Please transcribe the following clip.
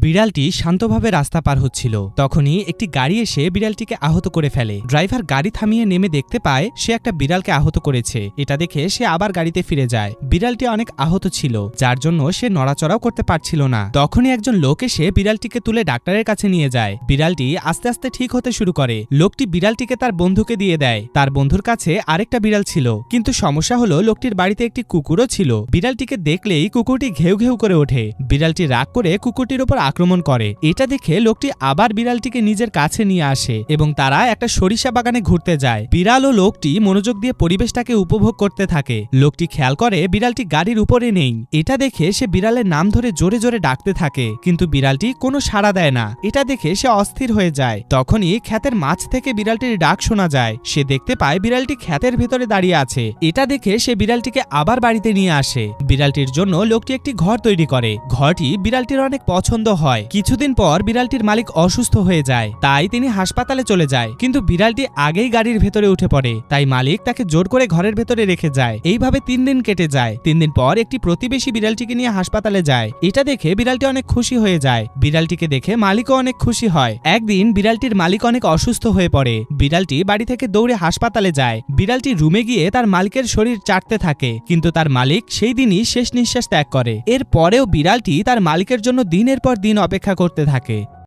বিড়ালটি শান্তভাবে রাস্তা পার হচ্ছিল। তখনই একটি গাড়ি এসে বিড়ালটিকে আহত করে ফেলে। ড্রাইভার গাড়ি থামিয়ে নেমে দেখতে পায় সে একটা বিড়ালকে আহত করেছে। এটা দেখে সে আবার গাড়িতে ফিরে যায়। বিড়ালটি অনেক আহত ছিল, যার জন্য সে নড়াচড়াও করতে পারছিল না। তখনই একজন লোক এসে বিড়ালটিকে তুলে ডাক্তারের কাছে নিয়ে যায়। বিড়ালটি আস্তে আস্তে ঠিক হতে শুরু করে। লোকটি বিড়ালটিকে তার বন্ধুকে দিয়ে দেয়। তার বন্ধুর কাছে আরেকটা বিড়াল ছিল, কিন্তু সমস্যা হলো লোকটির বাড়িতে একটি কুকুরও ছিল। বিড়ালটিকে দেখলেই কুকুরটি ঘেউ ঘেউ করে ওঠে। বিড়ালটি রাগ করে কুকুরটির উপর আক্রমণ করে। এটা দেখে লোকটি আবার বিড়ালটিকে নিজের কাছে নিয়ে আসে এবং তারা একটা সরিষা বাগানে ঘুরতে যায়। বিড়াল ও লোকটি মনোযোগ দিয়ে পরিবেশটাকে উপভোগ করতে থাকে। লোকটি খেয়াল করে বিড়ালটি গাড়ির উপরে নেই। এটা দেখে সে বিড়ালের নাম ধরে জোরে জোরে ডাকতে থাকে, কিন্তু বিড়ালটি কোনো সাড়া দেয় না। এটা দেখে সে অস্থির হয়ে যায়। তখনই ক্ষেতের মাছ থেকে বিড়ালটির ডাক শোনা যায়। সে দেখতে পায় বিড়ালটি ক্ষেতের ভেতরে দাঁড়িয়ে আছে। এটা দেখে সে বিড়ালটিকে আবার বাড়িতে নিয়ে আসে। বিড়ালটির জন্য লোকটি একটি ঘর তৈরি করে। ঘরটি বিড়ালটির অনেক পছন্দ হয়। কিছুদিন পর বিড়ালটির মালিক অসুস্থ হয়ে যায়, তাই তিনি হাসপাতালে চলে যায়। কিন্তু বিড়ালটি আগেই গাড়ির ভেতরে উঠে পড়ে, তাই মালিক তাকে জোর করে ঘরের ভেতরে রেখে যায়। এইভাবে 3 দিন কেটে যায়। 3 দিন পর একটি প্রতিবেশী বিড়ালটিকে নিয়ে হাসপাতালে যায়। এটা দেখে বিড়ালটি অনেক খুশি হয়ে যায়। বিড়ালটিকে দেখে মালিকও অনেক খুশি হয়। একদিন বিড়ালটির মালিক অনেক অসুস্থ হয়ে পড়ে। বিড়ালটি বাড়ি থেকে দৌড়ে হাসপাতালে যায়। বিড়ালটি রুমে গিয়ে তার মালিকের শরীর চাটতে থাকে, কিন্তু তার মালিক সেই দিনই শেষ নিঃশ্বাস ত্যাগ করে। এর পরেও বিড়ালটি তার মালিকের জন্য দিনের পর দিন অপেক্ষা করতে থাকে।